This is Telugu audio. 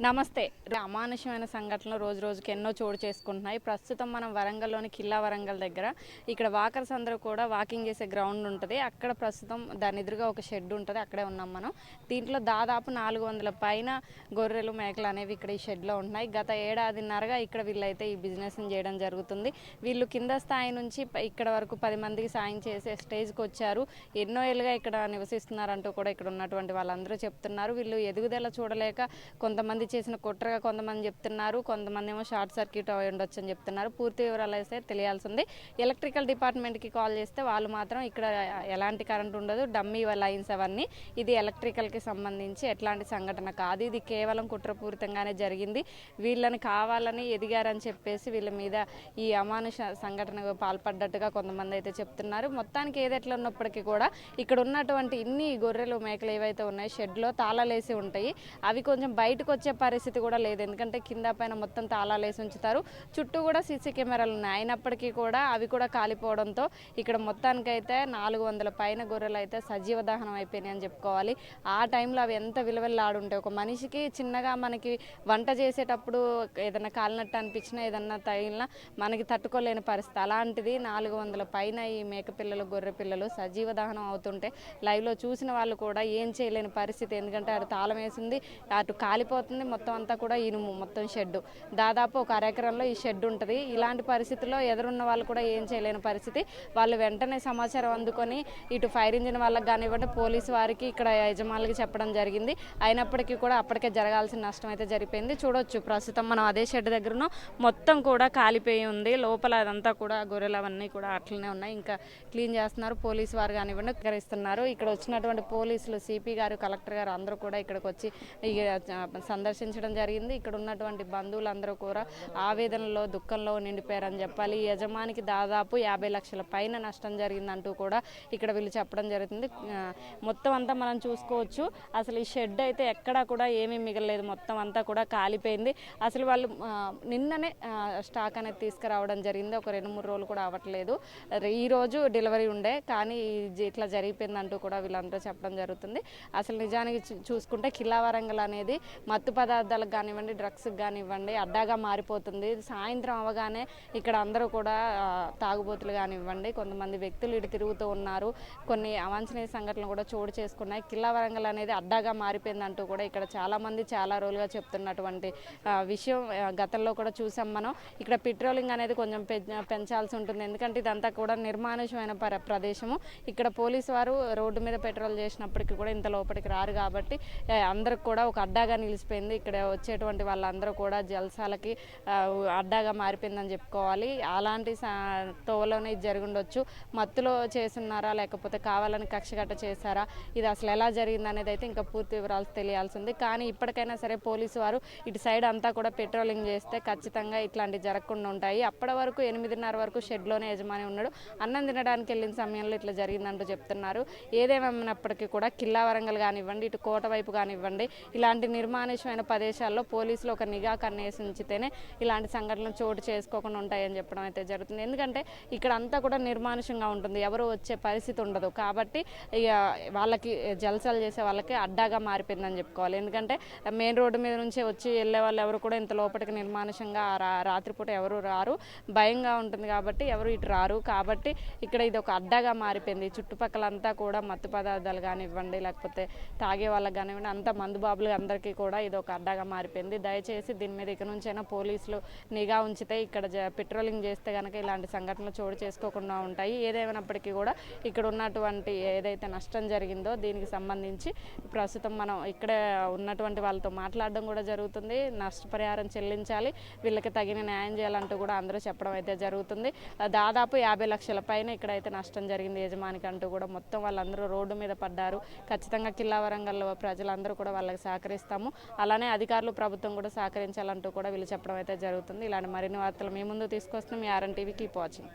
నమస్తే. అమానుషమైన సంఘటనలు రోజు రోజుకి ఎన్నో చోటు చేసుకుంటున్నాయి. ప్రస్తుతం మనం వరంగల్లోని కిల్లా వరంగల్ దగ్గర ఇక్కడ వాకర్స్ అందరూ కూడా వాకింగ్ చేసే గ్రౌండ్ ఉంటుంది. అక్కడ ప్రస్తుతం దాని ఎదురుగా ఒక షెడ్ ఉంటుంది. అక్కడే ఉన్నాం మనం. దీంట్లో దాదాపు 400 పైన గొర్రెలు మేకలు అనేవి ఇక్కడ ఈ షెడ్లో ఉంటున్నాయి. గత ఏడాదిన్నరగా ఇక్కడ వీళ్ళైతే ఈ బిజినెస్ని చేయడం జరుగుతుంది. వీళ్ళు కింద స్థాయి నుంచి ఇక్కడ వరకు 10 మందికి సాయం చేసే స్టేజ్కి వచ్చారు. ఎన్నో ఏళ్ళుగా ఇక్కడ నివసిస్తున్నారంటూ కూడా ఇక్కడ ఉన్నటువంటి వాళ్ళందరూ చెప్తున్నారు. వీళ్ళు ఎదుగుదల చూడలేక కొంతమంది చేసిన కుట్రగా కొంతమంది చెప్తున్నారు. కొంతమంది ఏమో షార్ట్ సర్క్యూట్ అయి ఉండొచ్చు అని చెప్తున్నారు. పూర్తి వివరాలు అయితే తెలియాల్సింది. ఎలక్ట్రికల్ డిపార్ట్మెంట్కి కాల్ చేస్తే వాళ్ళు మాత్రం ఇక్కడ ఎలాంటి కరెంట్ ఉండదు, డమ్మీ లైన్స్ అవన్నీ, ఇది ఎలక్ట్రికల్కి సంబంధించి ఎట్లాంటి సంఘటన కాదు, ఇది కేవలం కుట్రపూరితంగానే జరిగింది, వీళ్ళని కావాలని ఎదిగారని చెప్పేసి వీళ్ళ మీద ఈ అమానుష సంఘటనకు పాల్పడ్డట్టుగా కొంతమంది అయితే చెప్తున్నారు. మొత్తానికి ఏదెట్లా ఉన్నప్పటికీ కూడా ఇక్కడ ఉన్నటువంటి ఇన్ని గొర్రెలు మేకలు ఏవైతే ఉన్నాయో షెడ్లో తాళాలేసి ఉంటాయి. అవి కొంచెం బయటకు వచ్చే పరిస్థితి కూడా లేదు. ఎందుకంటే కింద పైన మొత్తం తాళాలేసి ఉంచుతారు. చుట్టూ కూడా సీసీ కెమెరాలు ఉన్నాయి. అయినప్పటికీ కూడా అవి కూడా కాలిపోవడంతో ఇక్కడ మొత్తానికైతే 400 పైన గొర్రెలు అయితే సజీవ దహనం అయిపోయినాయి అని చెప్పుకోవాలి. ఆ టైంలో అవి ఎంత విలువెల్లాడుంటాయి. ఒక మనిషికి చిన్నగా మనకి వంట చేసేటప్పుడు ఏదైనా కాలినట్టు అనిపించినా ఏదన్నా తగిలినా మనకి తట్టుకోలేని పరిస్థితి. అలాంటిది 400 పైన ఈ మేక పిల్లలు గొర్రె పిల్లలు సజీవ దహనం అవుతుంటే లైవ్లో చూసిన వాళ్ళు కూడా ఏం చేయలేని పరిస్థితి. ఎందుకంటే అటు తాళం వేసింది, అటు కాలిపోతుంది, మొత్తం అంతా కూడా ఇనుము, మొత్తం షెడ్ దాదాపు ఒక అరెకరంలో ఈ షెడ్ ఉంటుంది. ఇలాంటి పరిస్థితుల్లో ఎదురున్న వాళ్ళు కూడా ఏం చేయలేని పరిస్థితి. వాళ్ళు వెంటనే సమాచారం అందుకొని ఇటు ఫైర్ ఇంజిన్ వాళ్ళకి కానివ్వండి, పోలీసు వారికి, ఇక్కడ యజమానులకి చెప్పడం జరిగింది. అయినప్పటికీ కూడా అప్పటికే జరగాల్సిన నష్టం అయితే జరిపోయింది. చూడొచ్చు ప్రస్తుతం మనం అదే షెడ్ దగ్గరను మొత్తం కూడా కాలిపోయి ఉంది. లోపల అదంతా కూడా గొర్రెలు అవన్నీ కూడా అట్లనే ఉన్నాయి. ఇంకా క్లీన్ చేస్తున్నారు. పోలీసు వారు కానివ్వండి కరిస్తున్నారు. ఇక్కడ వచ్చినటువంటి పోలీసులు, సిపి గారు, కలెక్టర్ గారు అందరూ కూడా ఇక్కడికి వచ్చి సందర్శించడం జరిగింది. ఇక్కడ ఉన్నటువంటి బంధువులందరూ కూడా ఆవేదనలో, దుఃఖంలో నిండిపోయారని చెప్పాలి. ఈ యజమానికి దాదాపు 50 లక్షల పైన నష్టం జరిగిందంటూ కూడా ఇక్కడ వీళ్ళు చెప్పడం జరుగుతుంది. మొత్తం అంతా మనం చూసుకోవచ్చు. అసలు ఈ షెడ్ అయితే ఎక్కడా కూడా ఏమీ మిగలలేదు. మొత్తం అంతా కూడా కాలిపోయింది. అసలు వాళ్ళు నిన్ననే స్టాక్ అనేది తీసుకురావడం జరిగింది. ఒక 2-3 రోజులు కూడా అవ్వట్లేదు. ఈరోజు డెలివరీ ఉండే, కానీ ఇట్లా జరిగిపోయిందంటూ కూడా వీళ్ళందరూ చెప్పడం జరుగుతుంది. అసలు నిజానికి చూసుకుంటే కిల్లా వరంగల్ అనేది మత్తు పదార్థాలకు కానివ్వండి, డ్రగ్స్కి కానివ్వండి అడ్డాగా మారిపోతుంది. సాయంత్రం అవగానే ఇక్కడ అందరూ కూడా తాగుబోతులు కానివ్వండి, కొంతమంది వ్యక్తులు ఇటు తిరుగుతూ ఉన్నారు. కొన్ని అవాంఛనీయ సంఘటనలు కూడా చోటు చేసుకున్నాయి. కిల్లా వరంగల్ అనేది అడ్డాగా మారిపోయిందంటూ కూడా ఇక్కడ చాలామంది చాలా రోజులుగా చెప్తున్నటువంటి విషయం. గతంలో కూడా చూసాం మనం. ఇక్కడ పెట్రోలింగ్ అనేది కొంచెం పెంచాల్సి ఉంటుంది. ఎందుకంటే ఇదంతా కూడా నిర్మానుషమైన ప్రదేశము. ఇక్కడ పోలీసు వారు రోడ్డు మీద పెట్రోల్ చేసినప్పటికీ కూడా ఇంత లోపలికి రారు కాబట్టి అందరికి కూడా ఒక అడ్డాగా నిలిచిపోయింది. ఇక్కడ వచ్చేటువంటి వాళ్ళందరూ కూడా జల్సాలకి అడ్డాగా మారిపోయిందని చెప్పుకోవాలి. అలాంటి తోవలోనే ఇది జరిగి ఉండొచ్చు. మత్తులో చేస్తున్నారా లేకపోతే కావాలని కక్షగట్ట చేశారా, ఇది అసలు ఎలా జరిగింది అనేది అయితే ఇంకా పూర్తి వివరాలు తెలియాల్సింది. కానీ ఇప్పటికైనా సరే పోలీసు వారు ఇటు సైడ్ అంతా కూడా పెట్రోలింగ్ చేస్తే ఖచ్చితంగా ఇట్లాంటివి జరగకుండా ఉంటాయి. అప్పటి వరకు 8:30 వరకు షెడ్లోనే యజమాని ఉన్నాడు. అన్నం తినడానికి వెళ్ళిన సమయంలో ఇట్లా జరిగిందంటూ చెప్తున్నారు. ఏదేమైనప్పటికీ కూడా కిల్లా వరంగల్ కానివ్వండి, ఇటు కోట వైపు కానివ్వండి, ఇలాంటి నిర్మానుషమైన ప్రదేశాల్లో పోలీసులు ఒక నిఘా కన్నేసి ఉంచితేనే ఇలాంటి సంఘటనలు చోటు చేసుకోకుండా ఉంటాయని చెప్పడం అయితే జరుగుతుంది. ఎందుకంటే ఇక్కడ అంతా కూడా నిర్మానుషంగా ఉంటుంది, ఎవరు వచ్చే పరిస్థితి ఉండదు. కాబట్టి ఇక వాళ్ళకి జల్సాలు చేసే వాళ్ళకి అడ్డాగా మారిపోయిందని చెప్పుకోవాలి. ఎందుకంటే మెయిన్ రోడ్డు మీద నుంచి వచ్చి వెళ్ళే వాళ్ళు ఎవరు కూడా ఇంత లోపలికి నిర్మానుషంగా రాత్రిపూట ఎవరు రారు, భయంగా ఉంటుంది కాబట్టి ఎవరు ఇటు రారు. కాబట్టి ఇక్కడ ఇది ఒక అడ్డాగా మారిపోయింది. చుట్టుపక్కలంతా కూడా మత్తు పదార్థాలు కానివ్వండి, లేకపోతే తాగే వాళ్ళకి కానివ్వండి, అంత మందుబాబులు అందరికీ కూడా ఇది ఒక అడ్డాగా మారిపోయింది. దయచేసి దీని మీద ఇక నుంచైనా పోలీసులు నిఘా ఉంచితే ఇక్కడ పెట్రోలింగ్ చేస్తే కనుక ఇలాంటి సంఘటనలు చోటు చేసుకోకుండా ఉంటాయి. ఏదేమైనప్పటికీ కూడా ఇక్కడ ఉన్నటువంటి ఏదైతే నష్టం జరిగిందో దీనికి సంబంధించి ప్రస్తుతం మనం ఇక్కడ ఉన్నటువంటి వాళ్ళతో మాట్లాడడం కూడా జరుగుతుంది. నష్టపరిహారం చెల్లించాలి, వీళ్ళకి తగిన న్యాయం చేయాలంటూ కూడా అందరూ చెప్పడం అయితే జరుగుతుంది. దాదాపు 50 లక్షల పైన ఇక్కడైతే నష్టం జరిగింది యజమానికి అంటూ కూడా మొత్తం వాళ్ళందరూ రోడ్డు మీద పడ్డారు. ఖచ్చితంగా కిల్లా వరంగల్ ప్రజలందరూ కూడా వాళ్ళకి సహకరిస్తాము, అలానే అధికారులు, ప్రభుత్వం కూడా సహకరించాలంటూ కూడా వీళ్ళు చెప్పడం అయితే జరుగుతుంది. ఇలాంటి మరిన్ని వార్తలు మీ ముందు తీసుకొస్తున్నాం. మీ ఆర్ఎన్ టీవీ. Keep watching.